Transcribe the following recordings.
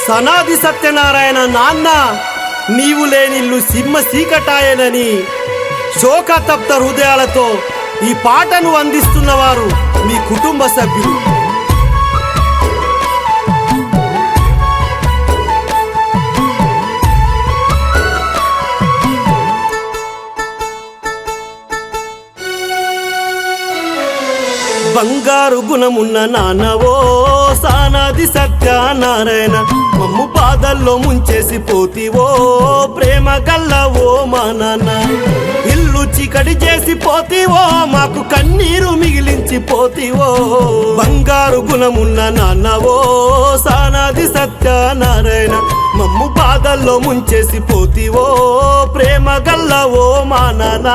సనాది సత్యనారాయణ నాన్న నీవు లేనిల్లు సింహ సీకటాయనని శోకతప్త హృదయాలతో ఈ పాటను అందిస్తున్నవారు మీ కుటుంబ సభ్యులు. బంగారు గుణమున్న నాన్నవో సానాది సత్యనారాయణ, మమ్ము బాధల్లో ముంచేసి పోతివో ప్రేమ గల్లవో మా నాన్న. ఇల్లు చికడి చేసి పోతివో మాకు కన్నీరు మిగిలించి పోతివో. బంగారు గుణమున్న నాన్నవో సానాది సత్యనారాయణ, మమ్ము బాధల్లో ముంచేసి పోతివో ప్రేమ గల్లవో మా నాన్న.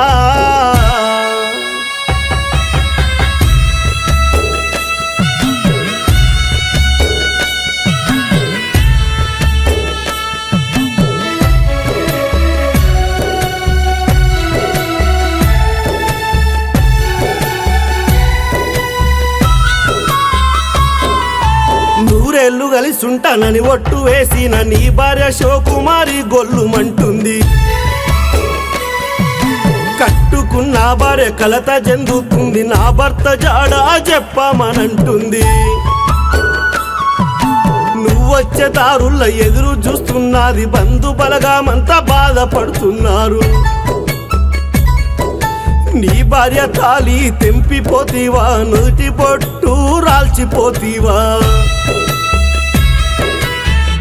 నూరేళ్లు కలిసుంటానని ఒట్టు వేసిన నీ భార్య శోకుమారి గొల్లుమంటుంది. కట్టుకున్న భార్య కలత చెందుతుంది, నా భర్త జాడా చెప్పమనంటుంది. నువ్వొచ్చే దారుల్లో ఎదురు చూస్తున్నది బంధు బలగామంతా బాధపడుతున్నారు. నీ భార్య తాలి తెంపిపోతీవా, నుదుటి పొట్టు రాల్చిపోతీవా.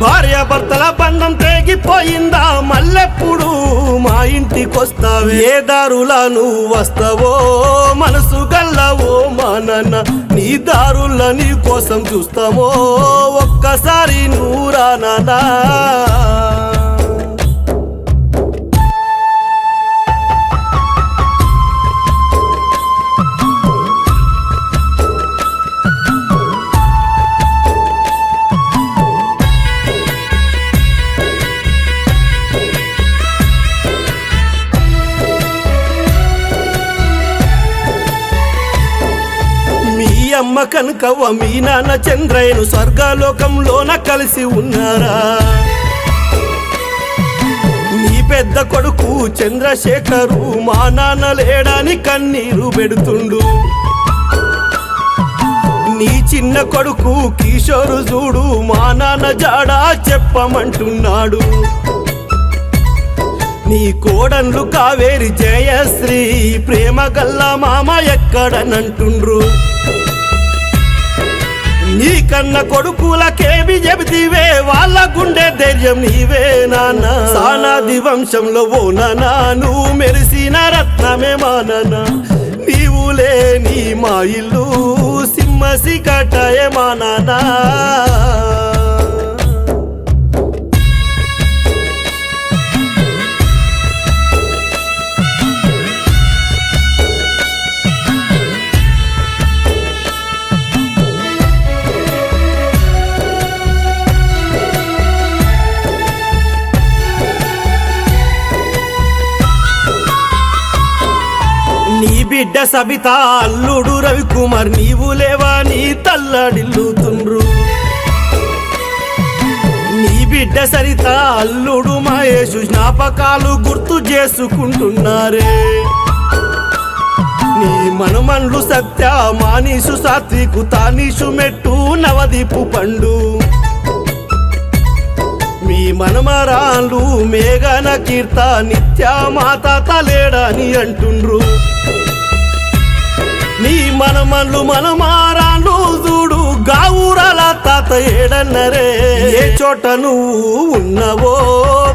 భార్య భర్తల బంధం తెగిపోయిందా, మళ్ళెప్పుడు మా ఇంటికొస్తావే. ఏ దారులా నువ్వు వస్తావో మనసు గల్లవో మా నాన్న, నీ దారుల నీ కోసం చూస్తామో ఒక్కసారి నువ్వు రా నాన్నా. అమ్మ కనకవ్వ మీ నాన్న చంద్రయ్యను స్వర్గలోకంలోన కలిసి ఉన్నారా. నీ పెద్ద కొడుకు చంద్రశేఖరు మా నాన్న లేడని కన్నీరు పెడుతుండు. నీ చిన్న కొడుకు కిషోరు చూడు మా నాన్న జాడా చెప్పమంటున్నాడు. నీ కోడన్లు కావేరి జయశ్రీ ప్రేమ గల్లా మామ ఎక్కడనంటుండ్రు. నీ కన్న కొడుకులకేమి చెబితివే, వాళ్ళ గుండె ధైర్యం నీవే నాన్న. సానాది వంశంలో ఓ నాన్న నువ్వు మెరిసిన రత్నమే మా నాన్న. నీవు లేని మా ఇల్లు సింహ సీకటాయే మా నాన్న. నీ బిడ్డ సబిత అల్లుడు రవికుమార్ నీవు లేవా నీ తల్లడిల్లుతుండ్రు. నీ బిడ్డ సరిత అల్లుడు మహేషు జ్ఞాపకాలు గుర్తు చేసుకుంటున్నారే. నీ మనుమన్లు సత్య మానీసు సాత్వికు తానీసు మెట్టు నవదీపు పండు. మీ మనమరాళ్ళు మేఘన కీర్త నిత్య మాత తలేడని అంటుండ్రు. నీ మనమన్లు మనమారాళ్ళు చూడు గావురాల తాత ఏడన్నరే. ఏ చోట నువ్వు ఉన్నవో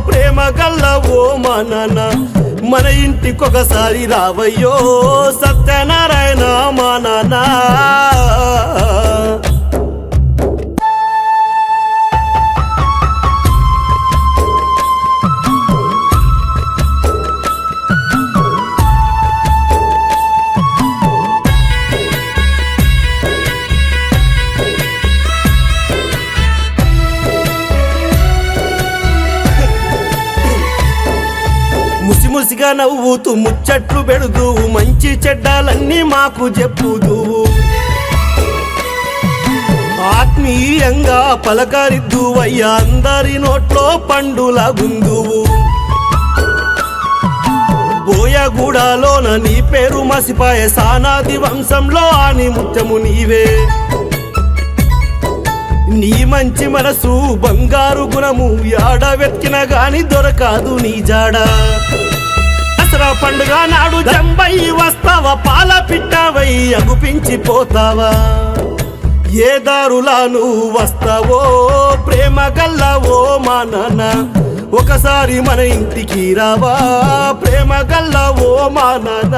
ప్రేమ గల్లవో మా నాన్న, మన ఇంటికొకసారి రావయ్యో సత్యనారాయణ మా నాన్న. ముసిముసిగా నవ్వుతూ ముచ్చట్లు పెడుతూ మంచి చెడ్డాలన్నీ మాకు చెప్పుదు. ఆత్మీయంగా పలకరిద్దువయ్యా అందరి నోట్లో పండుల గుందువు బోయగూడలోన నీ పేరు మసిపాయ సానాది వంశంలో ఆని ముత్యము నీవే నీ మంచి మనసు బంగారు గుణము యాడ వెతికిన గాని దొరకాదు నీ జాడ దసరా పండుగ నాడు జంబై వస్తావా పాల పిట్టవై అగుపించిపోతావా ఏ దారులా నువ్వు వస్తావో ప్రేమ గల్లవో మా నాన్న ఒకసారి మన ఇంటికి రావా ప్రేమ గల్లవో మా నాన్న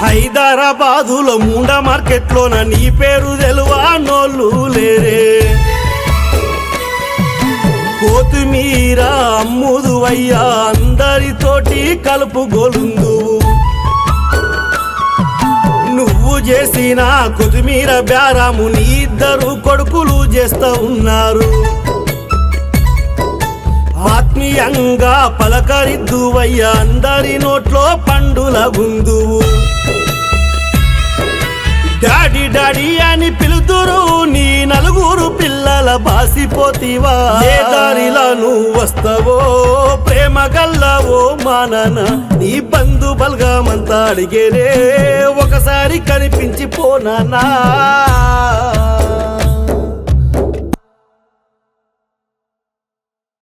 హైదరాబాదులో ముండ మార్కెట్లోన నీ పేరు తెలువా నోళ్ళు లేరే కొత్తిమీర అమ్ముదువయ్యా అందరితోటి కలుపుగోలుందు నువ్వు చేసిన కొత్తిమీర బేరాము నీ ఇద్దరు కొడుకులు చేస్తా ఉన్నారు ఆత్మీయంగా పలకరిద్దువయ్యా అందరి నోట్లో పండుల గుందువు డాడీ డాడీ అని పిలుతురు నీ నలుగురు పిల్లల బాసిపోతివా ఏ దారిలా నువ్వు వస్తావో ప్రేమ గల్లవో మా నాన్న నీ బంధు బల్గమంతా అడిగేరే ఒకసారి కనిపించిపోనా